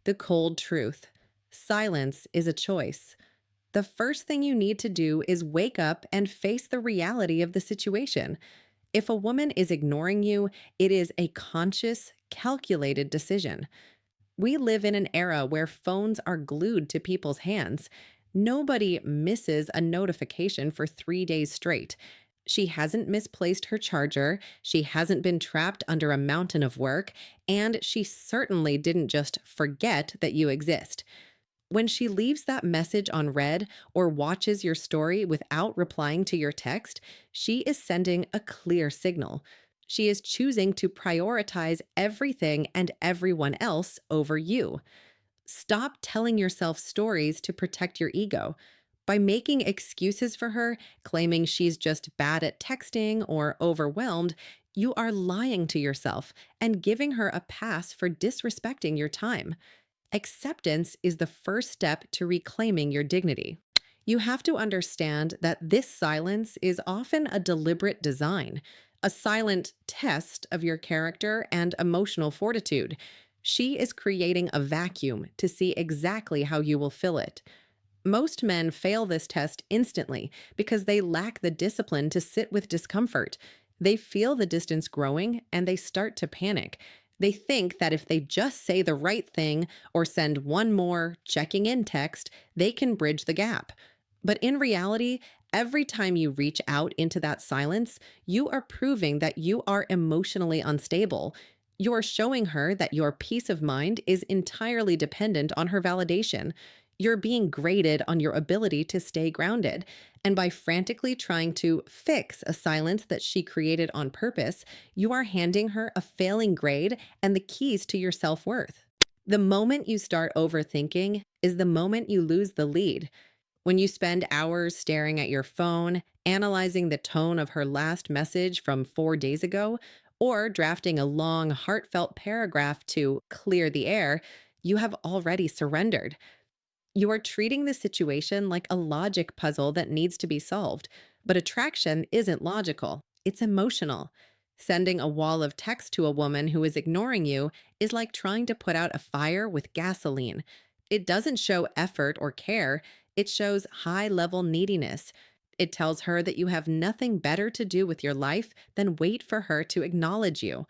The cold truth. Silence is a choice. The first thing you need to do is wake up and face the reality of the situation. If a woman is ignoring you, it is a conscious, calculated decision. We live in an era where phones are glued to people's hands. Nobody misses a notification for 3 days straight. She hasn't misplaced her charger, she hasn't been trapped under a mountain of work, and she certainly didn't just forget that you exist. When she leaves that message on read or watches your story without replying to your text, she is sending a clear signal. She is choosing to prioritize everything and everyone else over you. Stop telling yourself stories to protect your ego. By making excuses for her, claiming she's just bad at texting or overwhelmed, you are lying to yourself and giving her a pass for disrespecting your time. Acceptance is the first step to reclaiming your dignity. You have to understand that this silence is often a deliberate design, a silent test of your character and emotional fortitude. She is creating a vacuum to see exactly how you will fill it. Most men fail this test instantly because they lack the discipline to sit with discomfort. They feel the distance growing and they start to panic. They think that if they just say the right thing or send one more checking in text, they can bridge the gap. But in reality, every time you reach out into that silence, you are proving that you are emotionally unstable. You are showing her that your peace of mind is entirely dependent on her validation. You're being graded on your ability to stay grounded. And by frantically trying to fix a silence that she created on purpose, you are handing her a failing grade and the keys to your self worth. The moment you start overthinking is the moment you lose the lead. When you spend hours staring at your phone, analyzing the tone of her last message from 4 days ago, or drafting a long, heartfelt paragraph to clear the air, you have already surrendered. You are treating the situation like a logic puzzle that needs to be solved, but attraction isn't logical, it's emotional. Sending a wall of text to a woman who is ignoring you is like trying to put out a fire with gasoline. It doesn't show effort or care, it shows high level neediness. It tells her that you have nothing better to do with your life than wait for her to acknowledge you.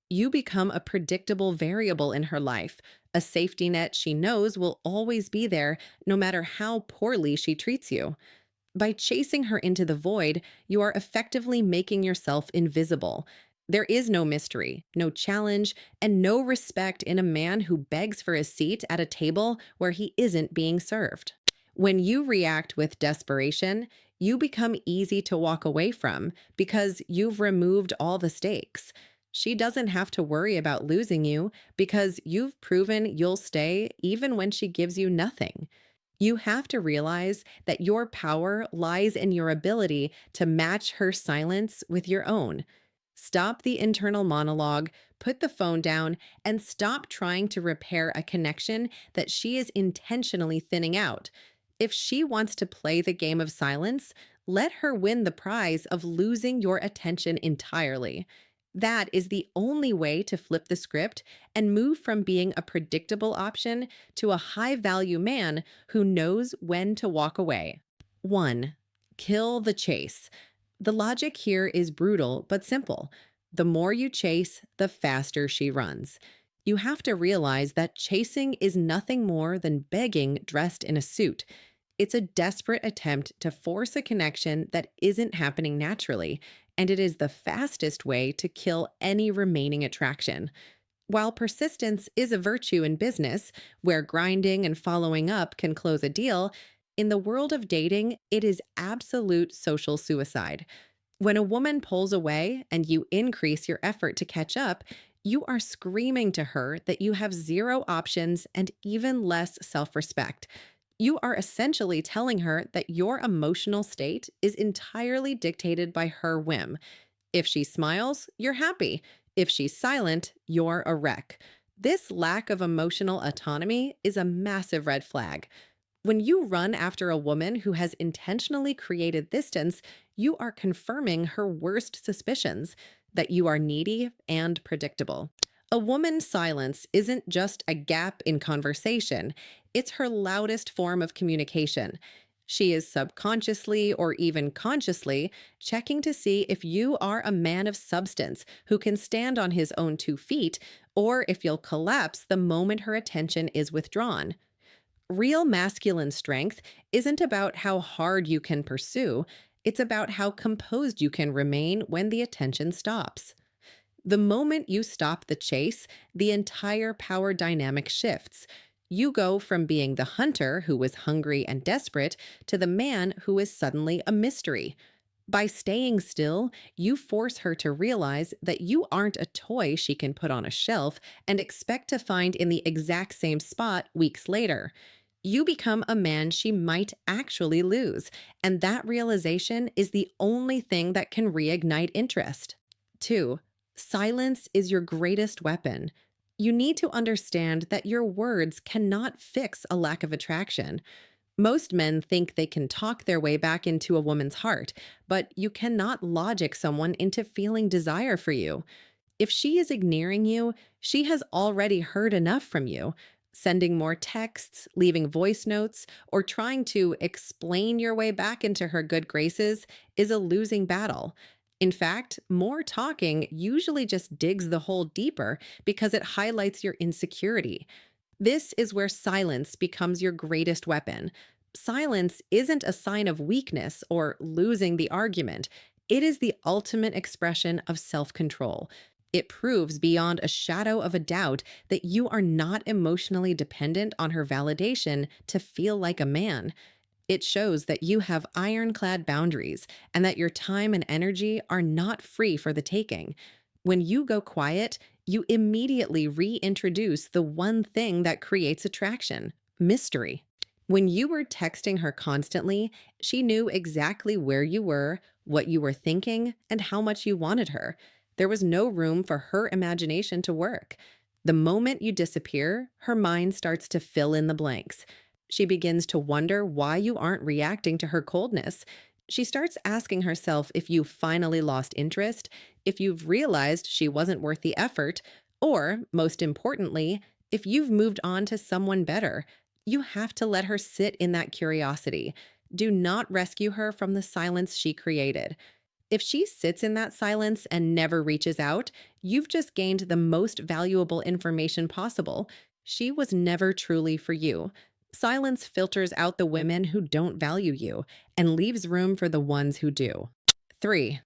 You become a predictable variable in her life, a safety net she knows will always be there no matter how poorly she treats you. By chasing her into the void, you are effectively making yourself invisible. There is no mystery, no challenge, and no respect in a man who begs for a seat at a table where he isn't being served. When you react with desperation, you become easy to walk away from because you've removed all the stakes. She doesn't have to worry about losing you because you've proven you'll stay even when she gives you nothing. You have to realize that your power lies in your ability to match her silence with your own. Stop the internal monologue, put the phone down, and stop trying to repair a connection that she is intentionally thinning out. If she wants to play the game of silence, let her win the prize of losing your attention entirely. That is the only way to flip the script and move from being a predictable option to a high value man who knows when to walk away. 1. Kill the chase. The logic here is brutal but simple. The more you chase, the faster she runs. You have to realize that chasing is nothing more than begging dressed in a suit. It's a desperate attempt to force a connection that isn't happening naturally, and it is the fastest way to kill any remaining attraction. While persistence is a virtue in business, where grinding and following up can close a deal, in the world of dating, it is absolute social suicide. When a woman pulls away and you increase your effort to catch up, you are screaming to her that you have zero options and even less self respect. You are essentially telling her that your emotional state is entirely dictated by her whim. If she smiles, you're happy. If she's silent, you're a wreck. This lack of emotional autonomy is a massive red flag. When you run after a woman who has intentionally created distance, you are confirming her worst suspicions that you are needy and predictable. A woman's silence isn't just a gap in conversation, it's her loudest form of communication. She is subconsciously or even consciously checking to see if you are a man of substance who can stand on his own 2 feet, or if you'll collapse the moment her attention is withdrawn. Real masculine strength isn't about how hard you can pursue, it's about how composed you can remain when the attention stops. The moment you stop the chase, the entire power dynamic shifts. You go from being the hunter who was hungry and desperate to the man who is suddenly a mystery. By staying still, you force her to realize that you aren't a toy she can put on a shelf and expect to find in the exact same spot weeks later. You become a man she might actually lose, and that realization is the only thing that can reignite interest. 2. Silence is your greatest weapon. You need to understand that your words cannot fix a lack of attraction. Most men think they can talk their way back into a woman's heart, but you cannot logic someone into feeling desire for you. If she is ignoring you, she has already heard enough from you. Sending more texts, leaving voice notes, or trying to explain your way back into her good graces is a losing battle. In fact, more talking usually just digs the hole deeper because it highlights your insecurity. This is where silence becomes your greatest weapon. Silence isn't a sign of weakness or losing the argument. It is the ultimate expression of self control. It proves beyond a shadow of a doubt that you are not emotionally dependent on her validation to feel like a man. It shows that you have ironclad boundaries and that your time and energy are not free for the taking. When you go quiet, you immediately reintroduce the one thing that creates attraction: mystery. When you were texting her constantly, she knew exactly where you were, what you were thinking, and how much you wanted her. There was no room for her imagination to work. The moment you disappear, her mind starts to fill in the blanks. She begins to wonder why you aren't reacting to her coldness. She starts asking herself if you finally lost interest, if you've realized she wasn't worth the effort, or, most importantly, if you've moved on to someone better. You have to let her sit in that curiosity. Do not rescue her from the silence she created. If she sits in that silence and never reaches out, you've just gained the most valuable information possible. She was never truly for you. Silence filters out the women who don't value you and leaves room for the ones who do. 3.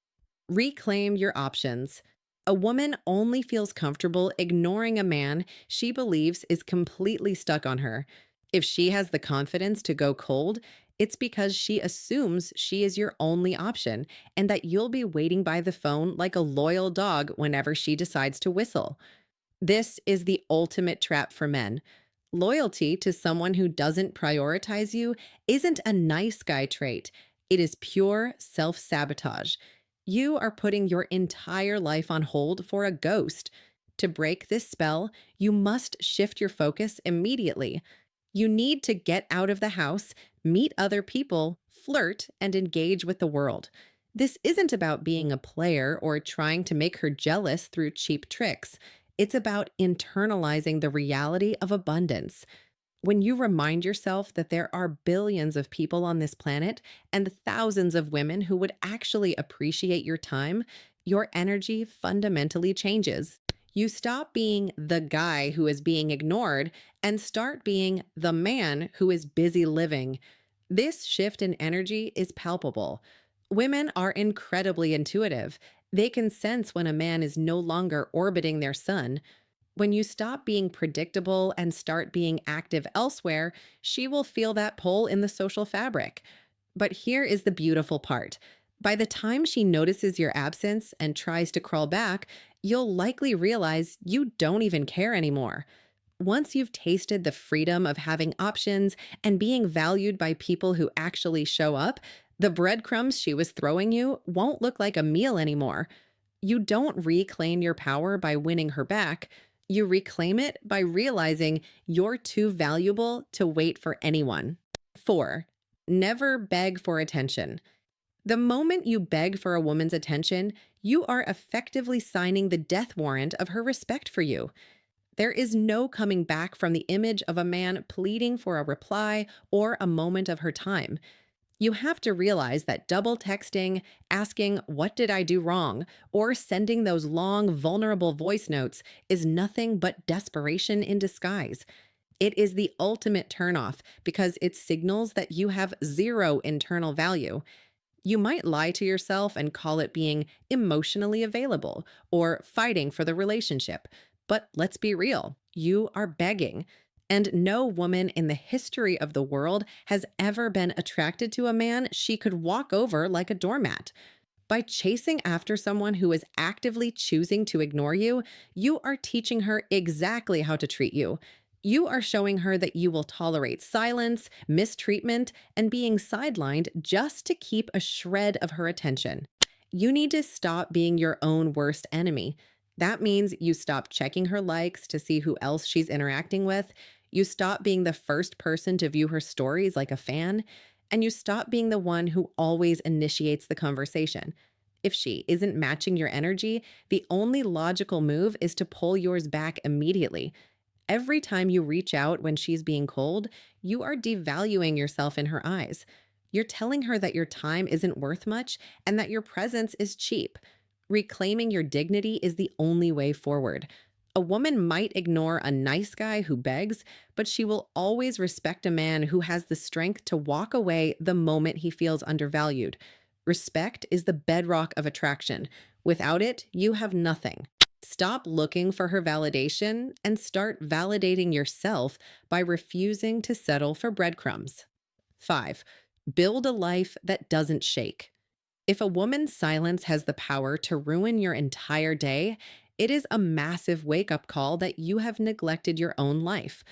Reclaim your options. A woman only feels comfortable ignoring a man she believes is completely stuck on her. If she has the confidence to go cold, it's because she assumes she is your only option and that you'll be waiting by the phone like a loyal dog whenever she decides to whistle. This is the ultimate trap for men. Loyalty to someone who doesn't prioritize you isn't a nice guy trait. It is pure self sabotage. You are putting your entire life on hold for a ghost. To break this spell, you must shift your focus immediately. You need to get out of the house, meet other people, flirt, and engage with the world. This isn't about being a player or trying to make her jealous through cheap tricks. It's about internalizing the reality of abundance. When you remind yourself that there are billions of people on this planet and thousands of women who would actually appreciate your time, your energy fundamentally changes. You stop being the guy who is being ignored and start being the man who is busy living. This shift in energy is palpable. Women are incredibly intuitive. They can sense when a man is no longer orbiting their sun. When you stop being predictable and start being active elsewhere, she will feel that pull in the social fabric. But here is the beautiful part. By the time she notices your absence and tries to crawl back, you'll likely realize you don't even care anymore. Once you've tasted the freedom of having options and being valued by people who actually show up, the breadcrumbs she was throwing you won't look like a meal anymore. You don't reclaim your power by winning her back. You reclaim it by realizing you're too valuable to wait for anyone. 4. Never beg for attention. The moment you beg for a woman's attention, you are effectively signing the death warrant of her respect for you. There is no coming back from the image of a man pleading for a reply or a moment of her time. You have to realize that double texting, asking, "What did I do wrong?" or sending those long, vulnerable voice notes is nothing but desperation in disguise. It is the ultimate turnoff because it signals that you have zero internal value. You might lie to yourself and call it being emotionally available or fighting for the relationship. But let's be real, you are begging. And no woman in the history of the world has ever been attracted to a man she could walk over like a doormat. By chasing after someone who is actively choosing to ignore you, you are teaching her exactly how to treat you. You are showing her that you will tolerate silence, mistreatment, and being sidelined just to keep a shred of her attention. You need to stop being your own worst enemy. That means you stop checking her likes to see who else she's interacting with. You stop being the first person to view her stories like a fan, and you stop being the one who always initiates the conversation. If she isn't matching your energy, the only logical move is to pull yours back immediately. Every time you reach out when she's being cold, you are devaluing yourself in her eyes. You're telling her that your time isn't worth much and that your presence is cheap. Reclaiming your dignity is the only way forward. A woman might ignore a nice guy who begs, but she will always respect a man who has the strength to walk away the moment he feels undervalued. Respect is the bedrock of attraction. Without it, you have nothing. Stop looking for her validation and start validating yourself by refusing to settle for breadcrumbs. 5. Build a life that doesn't shake. If a woman's silence has the power to ruin your entire day, it is a massive wake up call that you have neglected your own life.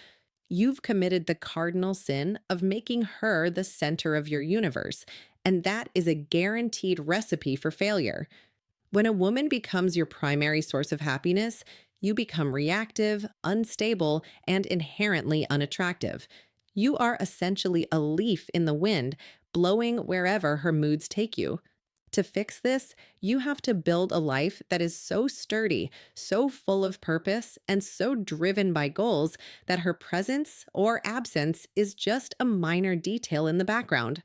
You've committed the cardinal sin of making her the center of your universe, and that is a guaranteed recipe for failure. When a woman becomes your primary source of happiness, you become reactive, unstable, and inherently unattractive. You are essentially a leaf in the wind, blowing wherever her moods take you. To fix this, you have to build a life that is so sturdy, so full of purpose, and so driven by goals that her presence or absence is just a minor detail in the background.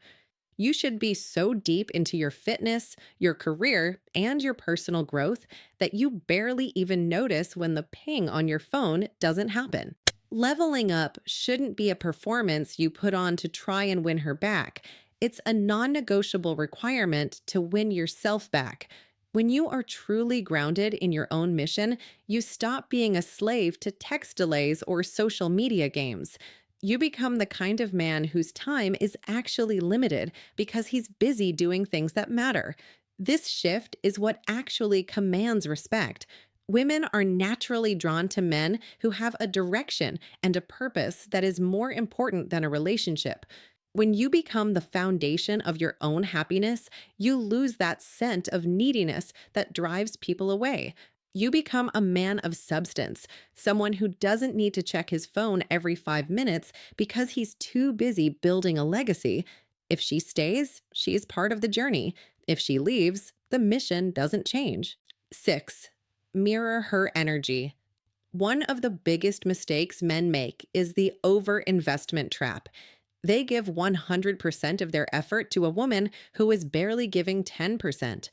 You should be so deep into your fitness, your career, and your personal growth that you barely even notice when the ping on your phone doesn't happen. Leveling up shouldn't be a performance you put on to try and win her back. It's a non negotiable requirement to win yourself back. When you are truly grounded in your own mission, you stop being a slave to text delays or social media games. You become the kind of man whose time is actually limited because he's busy doing things that matter. This shift is what actually commands respect. Women are naturally drawn to men who have a direction and a purpose that is more important than a relationship. When you become the foundation of your own happiness, you lose that scent of neediness that drives people away. You become a man of substance, someone who doesn't need to check his phone every 5 minutes because he's too busy building a legacy. If she stays, she's part of the journey. If she leaves, the mission doesn't change. 6. Mirror her energy. One of the biggest mistakes men make is the overinvestment trap. They give 100% of their effort to a woman who is barely giving 10%.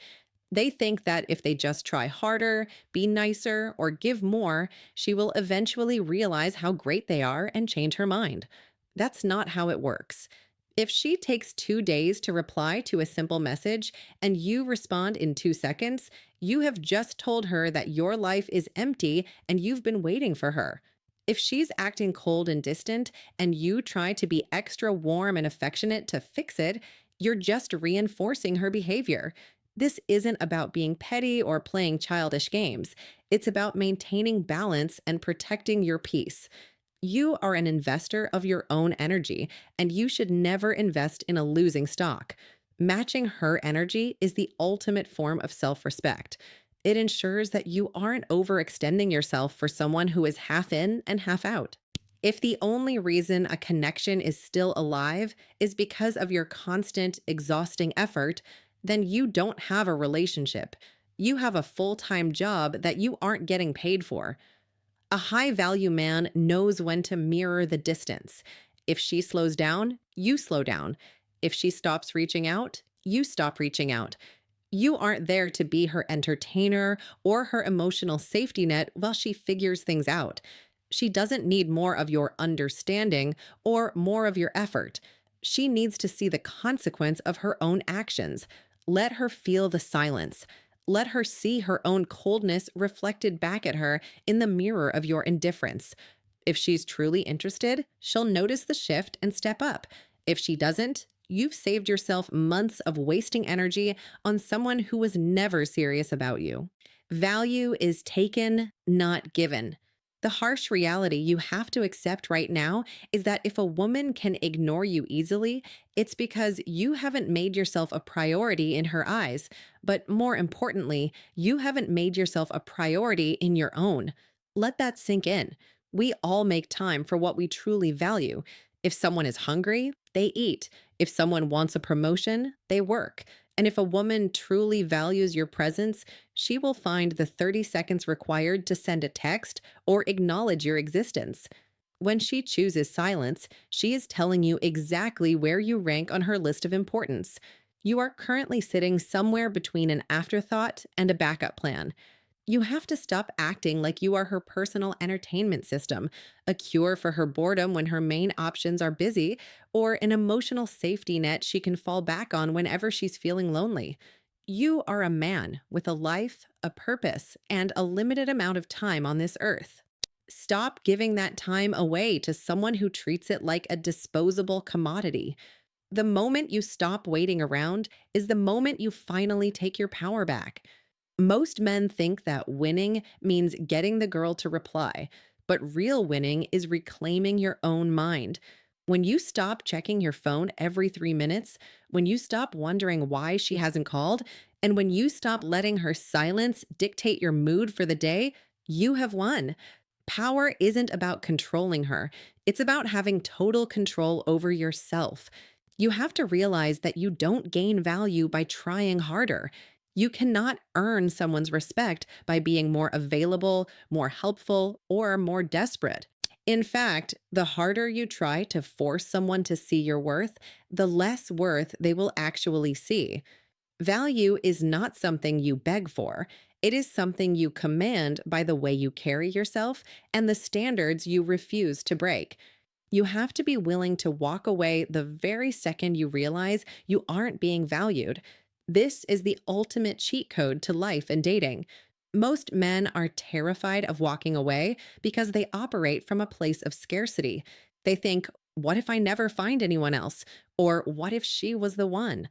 They think that if they just try harder, be nicer, or give more, she will eventually realize how great they are and change her mind. That's not how it works. If she takes 2 days to reply to a simple message and you respond in 2 seconds, you have just told her that your life is empty and you've been waiting for her. If she's acting cold and distant and you try to be extra warm and affectionate to fix it, you're just reinforcing her behavior. This isn't about being petty or playing childish games. It's about maintaining balance and protecting your peace. You are an investor of your own energy, and you should never invest in a losing stock. Matching her energy is the ultimate form of self-respect. It ensures that you aren't overextending yourself for someone who is half in and half out. If the only reason a connection is still alive is because of your constant, exhausting effort, then you don't have a relationship. You have a full time job that you aren't getting paid for. A high value man knows when to mirror the distance. If she slows down, you slow down. If she stops reaching out, you stop reaching out. You aren't there to be her entertainer or her emotional safety net while she figures things out. She doesn't need more of your understanding or more of your effort. She needs to see the consequence of her own actions. Let her feel the silence. Let her see her own coldness reflected back at her in the mirror of your indifference. If she's truly interested, she'll notice the shift and step up. If she doesn't, you've saved yourself months of wasting energy on someone who was never serious about you. Value is taken, not given. The harsh reality you have to accept right now is that if a woman can ignore you easily, it's because you haven't made yourself a priority in her eyes. But more importantly, you haven't made yourself a priority in your own. Let that sink in. We all make time for what we truly value. If someone is hungry, they eat. If someone wants a promotion, they work. And if a woman truly values your presence, she will find the 30 seconds required to send a text or acknowledge your existence. When she chooses silence, she is telling you exactly where you rank on her list of importance. You are currently sitting somewhere between an afterthought and a backup plan. You have to stop acting like you are her personal entertainment system, a cure for her boredom when her main options are busy, or an emotional safety net she can fall back on whenever she's feeling lonely. You are a man with a life, a purpose, and a limited amount of time on this earth. Stop giving that time away to someone who treats it like a disposable commodity. The moment you stop waiting around is the moment you finally take your power back. Most men think that winning means getting the girl to reply, but real winning is reclaiming your own mind. When you stop checking your phone every 3 minutes, when you stop wondering why she hasn't called, and when you stop letting her silence dictate your mood for the day, you have won. Power isn't about controlling her, it's about having total control over yourself. You have to realize that you don't gain value by trying harder. You cannot earn someone's respect by being more available, more helpful, or more desperate. In fact, the harder you try to force someone to see your worth, the less worth they will actually see. Value is not something you beg for. It is something you command by the way you carry yourself and the standards you refuse to break. You have to be willing to walk away the very second you realize you aren't being valued. This is the ultimate cheat code to life and dating. Most men are terrified of walking away because they operate from a place of scarcity. They think, what if I never find anyone else? Or what if she was the one?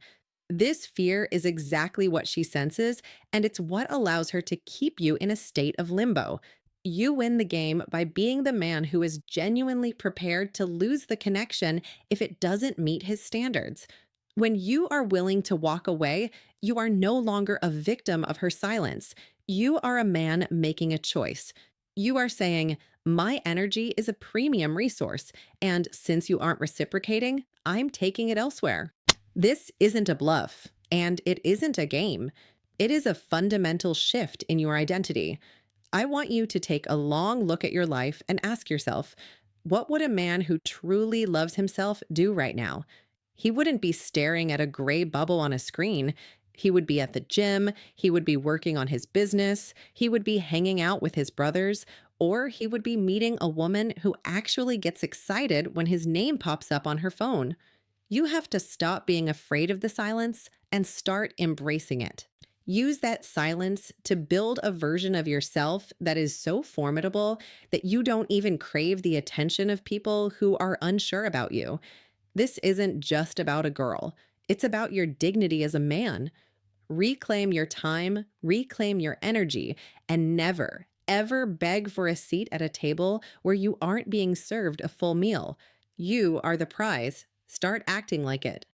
This fear is exactly what she senses, and it's what allows her to keep you in a state of limbo. You win the game by being the man who is genuinely prepared to lose the connection if it doesn't meet his standards. When you are willing to walk away, you are no longer a victim of her silence. You are a man making a choice. You are saying, my energy is a premium resource, and since you aren't reciprocating, I'm taking it elsewhere. This isn't a bluff, and it isn't a game. It is a fundamental shift in your identity. I want you to take a long look at your life and ask yourself, what would a man who truly loves himself do right now? He wouldn't be staring at a gray bubble on a screen. He would be at the gym, he would be working on his business, he would be hanging out with his brothers, or he would be meeting a woman who actually gets excited when his name pops up on her phone. You have to stop being afraid of the silence and start embracing it. Use that silence to build a version of yourself that is so formidable that you don't even crave the attention of people who are unsure about you. This isn't just about a girl, it's about your dignity as a man. Reclaim your time, reclaim your energy, and never, ever beg for a seat at a table where you aren't being served a full meal. You are the prize. Start acting like it.